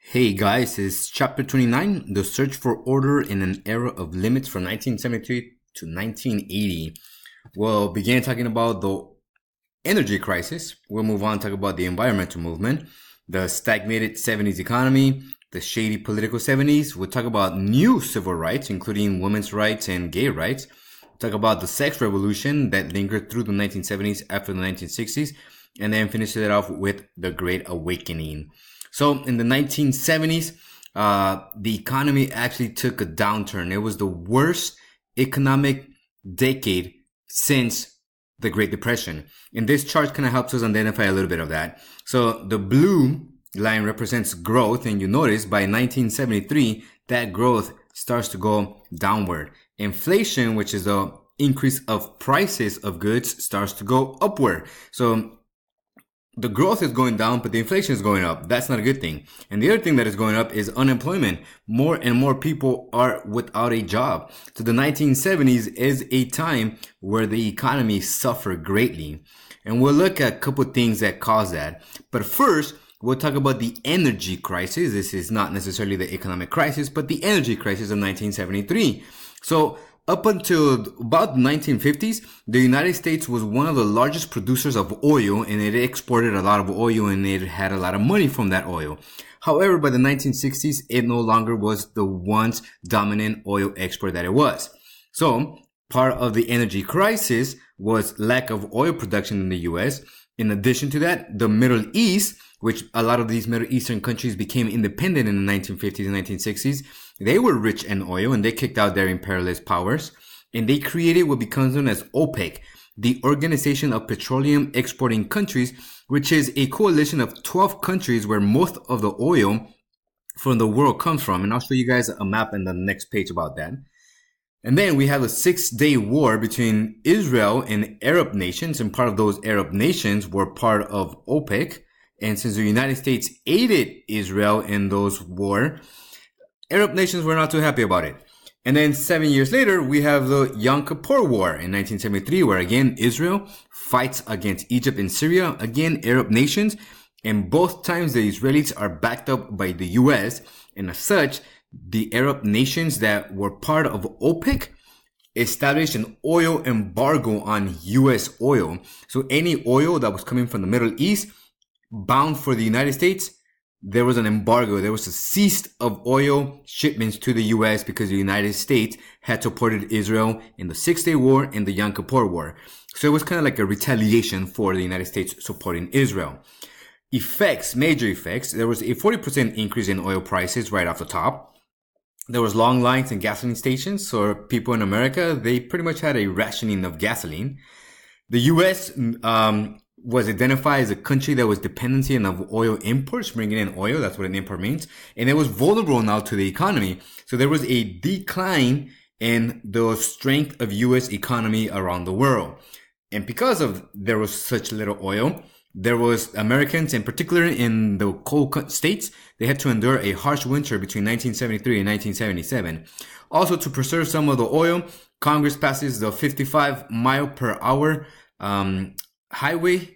Hey guys, it's chapter 29, The Search for Order in an Era of Limits from 1973 to 1980. We'll begin talking about the energy crisis. We'll move on to talk about the environmental movement, the stagnated 70s economy, the shady political 70s. We'll talk about new civil rights, including women's rights and gay rights. We'll talk about the sex revolution that lingered through the 1970s after the 1960s, and then finish it off with the Great Awakening. So in the 1970s, the economy actually took a downturn. It was the worst economic decade since the Great Depression. And this chart kind of helps us identify a little bit of that. So the blue line represents growth. And you notice by 1973, that growth starts to go downward. Inflation, which is the increase of prices of goods, starts to go upward. So the growth is going down, but the inflation is going up. That's not a good thing. And the other thing that is going up is unemployment. More and more people are without a job. So the 1970s is a time where the economy suffered greatly. And we'll look at a couple of things that caused that. But first, we'll talk about the energy crisis. This is not necessarily the economic crisis, but the energy crisis of 1973. So up until about the 1950s, the United States was one of the largest producers of oil, and it exported a lot of oil, and it had a lot of money from that oil. However, by the 1960s, it no longer was the once dominant oil export that it was. So part of the energy crisis was lack of oil production in the U.S. In addition to that, the Middle East, which a lot of these Middle Eastern countries became independent in the 1950s and 1960s, they were rich in oil and they kicked out their imperialist powers. And they created what becomes known as OPEC, the Organization of Petroleum Exporting Countries, which is a coalition of 12 countries where most of the oil from the world comes from. And I'll show you guys a map in the next page about that. And then we have a 6-day war between Israel and Arab nations, and part of those Arab nations were part of OPEC. And since the United States aided Israel in those war, Arab nations were not too happy about it. And then 7 years later, we have the Yom Kippur War in 1973, where again, Israel fights against Egypt and Syria, again, Arab nations. And both times the Israelis are backed up by the U.S. And as such, the Arab nations that were part of OPEC established an oil embargo on U.S. oil. So any oil that was coming from the Middle East bound for the United States, there was an embargo. There was a cease of oil shipments to the U.S. because the United States had supported Israel in the 6-Day War and the Yom Kippur War. So it was kind of like a retaliation for the United States supporting Israel. Effects, major effects. There was a 40% increase in oil prices right off the top. There was long lines in gasoline stations. So people in America, they pretty much had a rationing of gasoline. The U.S., was identified as a country that was dependency of oil imports, bringing in oil. That's what an import means. And it was vulnerable now to the economy. So there was a decline in the strength of U.S. economy around the world. And because of there was such little oil, there was Americans, in particular in the cold states, they had to endure a harsh winter between 1973 and 1977. Also, to preserve some of the oil, Congress passes the 55 mile per hour highway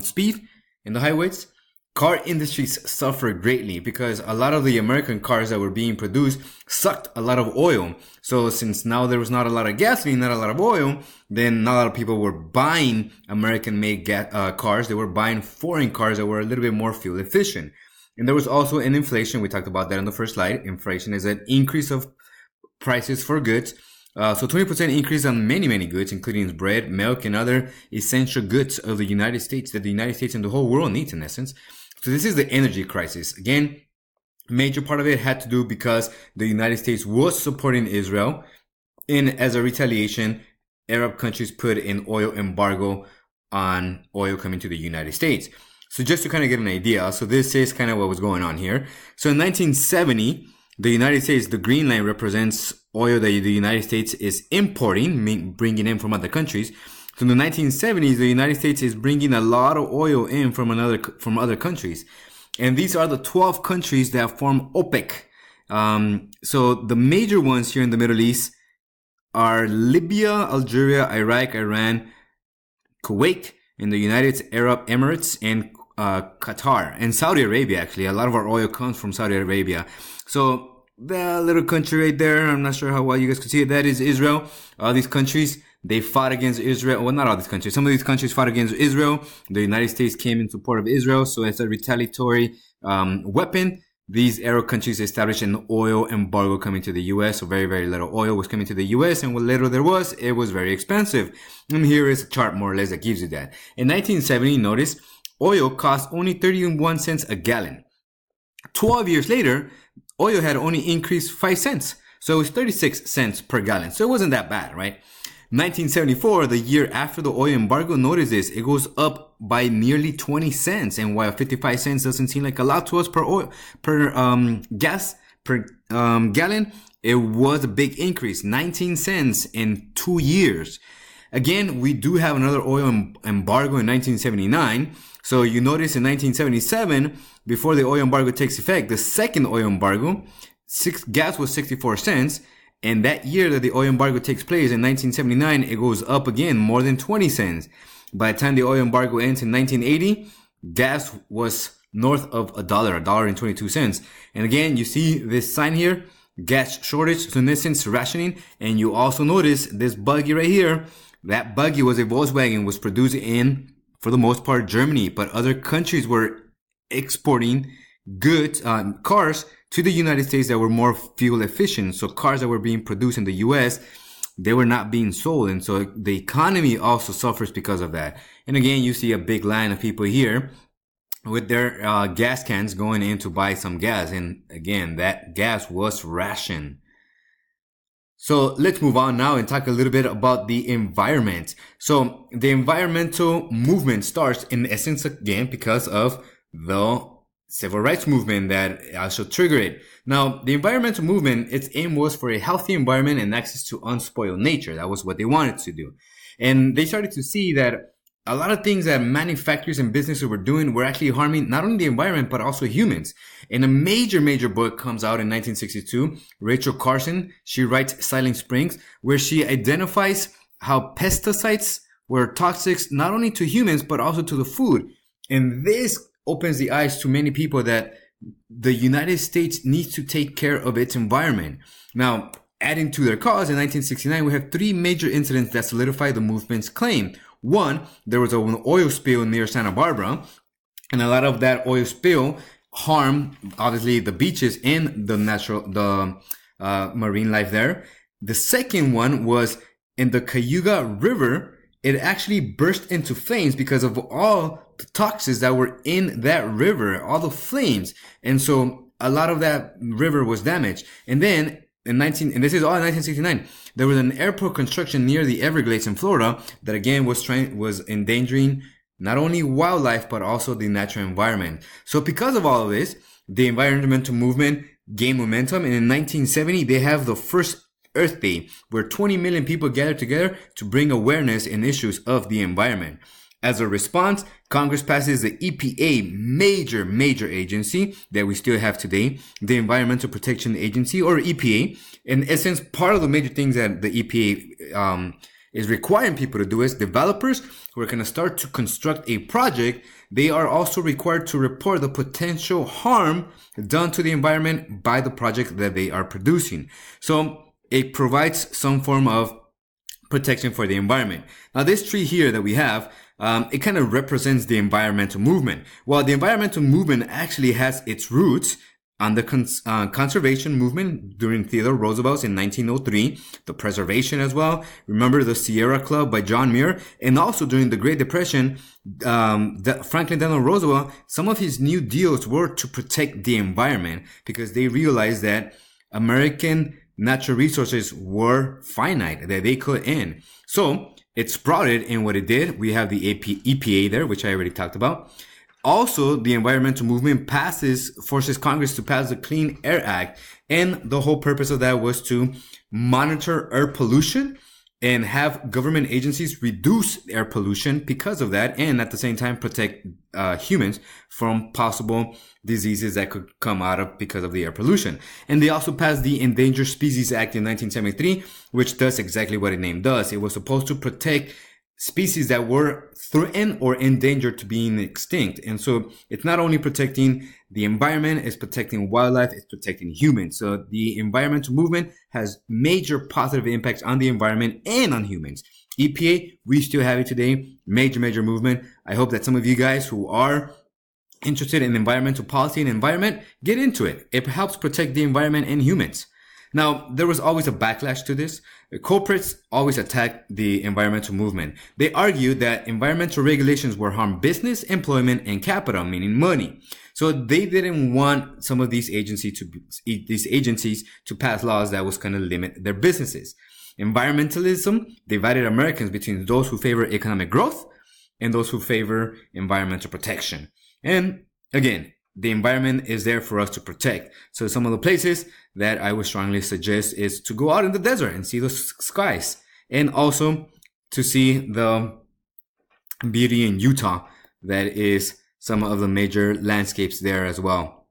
speed in the highways. Car industries suffered greatly because a lot of the American cars that were being produced sucked a lot of oil. So since now there was not a lot of gasoline, not a lot of oil, then not a lot of people were buying American-made cars. They were buying foreign cars that were a little bit more fuel efficient. And there was also an inflation. We talked about that on the first slide. Inflation is an increase of prices for goods. So 20% increase on many, many goods, including bread, milk, and other essential goods of the United States that the United States and the whole world needs in essence. So this is the energy crisis. Again, major part of it had to do because the United States was supporting Israel. And as a retaliation, Arab countries put an oil embargo on oil coming to the United States. So just to kind of get an idea, so this is kind of what was going on here. So in 1970, the United States, the green line represents oil that the United States is importing, bringing in from other countries. So in the 1970s, the United States is bringing a lot of oil in from other countries. And these are the 12 countries that form OPEC. So the major ones here in the Middle East are Libya, Algeria, Iraq, Iran, Kuwait, and the United Arab Emirates, and Qatar and Saudi Arabia. Actually, a lot of our oil comes from Saudi Arabia. So the little country right there, I'm not sure how well you guys can see it. That is Israel. All these countries, they fought against Israel. Well, not all these countries. Some of these countries fought against Israel. The United States came in support of Israel. So as a retaliatory weapon, these Arab countries established an oil embargo coming to the U.S. So very, very little oil was coming to the U.S. And what little there was, it was very expensive. And here is a chart more or less that gives you that. In 1970, notice, oil cost only 31 cents a gallon. 12 years later, oil had only increased 5 cents. So it was 36 cents per gallon. So it wasn't that bad, right? 1974, the year after the oil embargo, notice this, it goes up by nearly 20 cents. And while 55 cents doesn't seem like a lot to us per gas per gallon, it was a big increase, 19 cents in 2 years. Again, we do have another oil embargo in 1979. So you notice in 1977, before the oil embargo takes effect, the second oil embargo, gas was 64 cents. And that year that the oil embargo takes place in 1979, it goes up again, more than 20 cents. By the time the oil embargo ends in 1980, gas was north of $1.22. And again, you see this sign here, gas shortage, so in this sense, rationing. And you also notice this buggy right here. That buggy was a Volkswagen, was produced in, for the most part, Germany. But other countries were exporting goods, cars to the United States that were more fuel efficient. So cars that were being produced in the US, they were not being sold. And so the economy also suffers because of that. And again, you see a big line of people here with their gas cans going in to buy some gas. And again, that gas was rationed. So let's move on now and talk a little bit about the environment. So the environmental movement starts in essence again because of the civil rights movement that also triggered it. Now, the environmental movement, its aim was for a healthy environment and access to unspoiled nature. That was what they wanted to do. And they started to see that a lot of things that manufacturers and businesses were doing were actually harming not only the environment, but also humans. And a major book comes out in 1962. Rachel Carson, she writes Silent Springs, where she identifies how pesticides were toxic not only to humans, but also to the food. And this opens the eyes to many people that the United States needs to take care of its environment. Now, adding to their cause, in 1969, we have 3 major incidents that solidify the movement's claim. One, there was an oil spill near Santa Barbara, and a lot of that oil spill harmed, obviously, the beaches and the marine life there. The second one was in the Cayuga River. It actually burst into flames because of all the toxins that were in that river, all the flames. And so a lot of that river was damaged. And then and this is all in 1969, there was an airport construction near the Everglades in Florida that again was endangering not only wildlife, but also the natural environment. So because of all of this, the environmental movement gained momentum. And in 1970, they have the first Earth Day, where 20 million people gathered together to bring awareness in issues of the environment. As a response, Congress passes the EPA, major agency that we still have today, the Environmental Protection Agency, or EPA. In essence, part of the major things that the EPA is requiring people to do is developers who are going to start to construct a project, they are also required to report the potential harm done to the environment by the project that they are producing. So it provides some form of protection for the environment. Now, this tree here that we have, it kind of represents the environmental movement. Well, the environmental movement actually has its roots on the conservation movement during Theodore Roosevelt in 1903, the preservation as well. Remember the Sierra Club by John Muir, and also during the Great Depression, Franklin Delano Roosevelt, some of his new deals were to protect the environment because they realized that American natural resources were finite, that they could end. So it sprouted in what it did. We have the EPA there, which I already talked about. Also, the environmental movement forces Congress to pass the Clean Air Act. And the whole purpose of that was to monitor air pollution and have government agencies reduce air pollution because of that. And at the same time, protect humans from possible diseases that could come out of because of the air pollution. And they also passed the Endangered Species Act in 1973, which does exactly what its name does. It was supposed to protect species that were threatened or endangered to being extinct. And so it's not only protecting the environment, it's protecting wildlife, it's protecting humans. So the environmental movement has major positive impacts on the environment and on humans. EPA, we still have it today. Major movement. I hope that some of you guys who are interested in environmental policy and environment, get into it. It helps protect the environment and humans. Now, there was always a backlash to this. The corporates always attacked the environmental movement. They argued that environmental regulations would harm business, employment, and capital, meaning money. So they didn't want some of these agencies to pass laws that was going to limit their businesses. Environmentalism divided Americans between those who favor economic growth and those who favor environmental protection. And again, the environment is there for us to protect. So some of the places that I would strongly suggest is to go out in the desert and see those skies, and also to see the beauty in Utah that is some of the major landscapes there as well.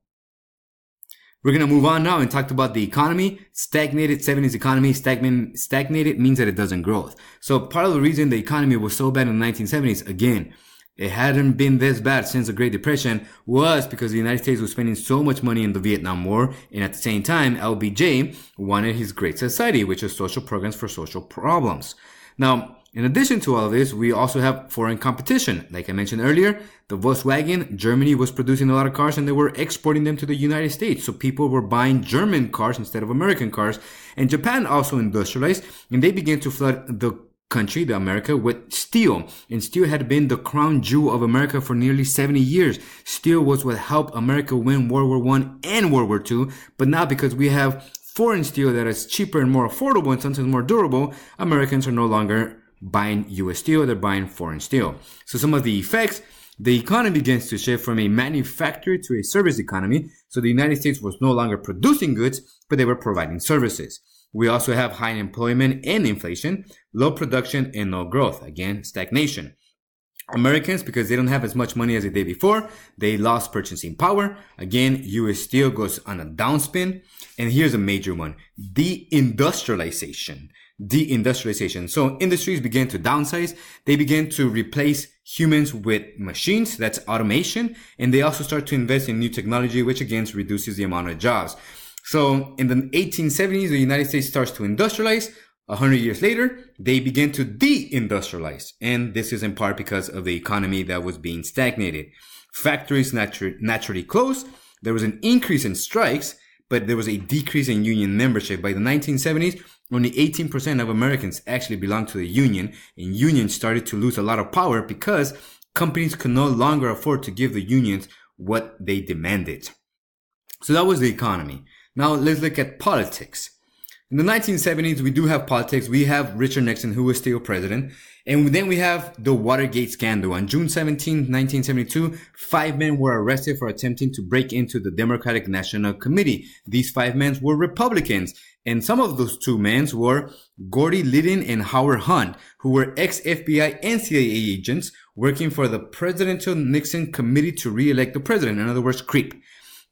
We're going to move on now and talk about the economy. Stagnated 70s economy. Stagnated means that it doesn't grow. So part of the reason the economy was so bad in the 1970s, again, it hadn't been this bad since the Great Depression, was because the United States was spending so much money in the Vietnam War, and at the same time, LBJ wanted his Great Society, which is social programs for social problems. Now, in addition to all of this, we also have foreign competition. Like I mentioned earlier, the Volkswagen, Germany was producing a lot of cars and they were exporting them to the United States. So people were buying German cars instead of American cars. And Japan also industrialized, and they began to flood the country, the America, with steel. And steel had been the crown jewel of America for nearly 70 years. Steel was what helped America win World War I and World War II. But now, because we have foreign steel that is cheaper and more affordable and sometimes more durable, Americans are no longer buying US steel, they're buying foreign steel. So some of the effects, the economy begins to shift from a manufacturer to a service economy. So the United States was no longer producing goods, but they were providing services. We also have high unemployment and inflation, low production and no growth. Again, stagnation. Americans, because they don't have as much money as they did before, they lost purchasing power. Again, US steel goes on a downspin. And here's a major one. Deindustrialization. So industries began to downsize. They began to replace humans with machines. That's automation. And they also start to invest in new technology, which again reduces the amount of jobs. So in the 1870s, the United States starts to industrialize. 100 years later, they begin to deindustrialize. And this is in part because of the economy that was being stagnated. Factories naturally closed. There was an increase in strikes, but there was a decrease in union membership. By the 1970s, only 18% of Americans actually belonged to the union, and unions started to lose a lot of power because companies could no longer afford to give the unions what they demanded. So that was the economy. Now let's look at politics. In the 1970s, we do have politics. We have Richard Nixon, who was still president. And then we have the Watergate scandal. On June 17, 1972, 5 men were arrested for attempting to break into the Democratic National Committee. These 5 men were Republicans. And some of those 2 men were Gordy Lytton and Howard Hunt, who were ex-FBI and CIA agents working for the Presidential Nixon Committee to re-elect the president. In other words, CREEP.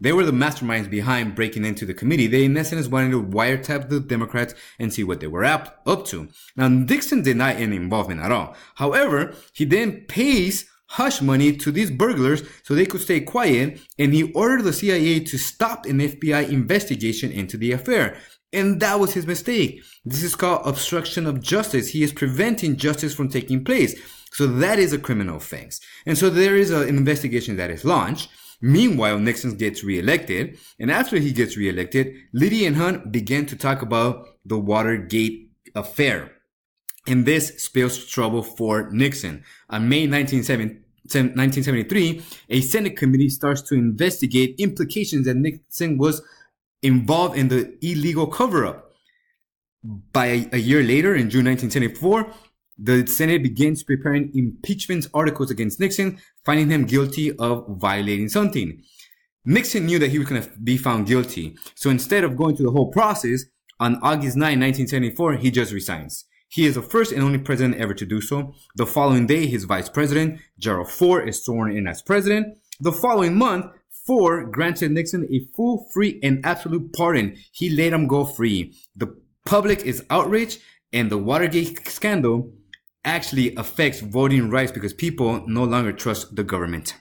They were the masterminds behind breaking into the committee. They, in essence, wanted to wiretap the Democrats and see what they were up to. Now, Nixon denied any involvement at all. However, he then pays hush money to these burglars so they could stay quiet, and he ordered the CIA to stop an FBI investigation into the affair. And that was his mistake. This is called obstruction of justice. He is preventing justice from taking place. So that is a criminal offense. And so there is an investigation that is launched. Meanwhile, Nixon gets reelected, and after he gets reelected, Liddy and Hunt began to talk about the Watergate affair. And this spills trouble for Nixon. On May 1973, a Senate committee starts to investigate implications that Nixon was involved in the illegal cover-up. By a year later, in June 1974, the Senate begins preparing impeachment articles against Nixon, finding him guilty of violating something. Nixon knew that he was going to be found guilty. So instead of going through the whole process, on August 9, 1974, he just resigns. He is the first and only president ever to do so. The following day, his vice president, Gerald Ford, is sworn in as president. The following month, Ford granted Nixon a full, free, and absolute pardon. He let him go free. The public is outraged, and the Watergate scandal actually affects voting rights because people no longer trust the government.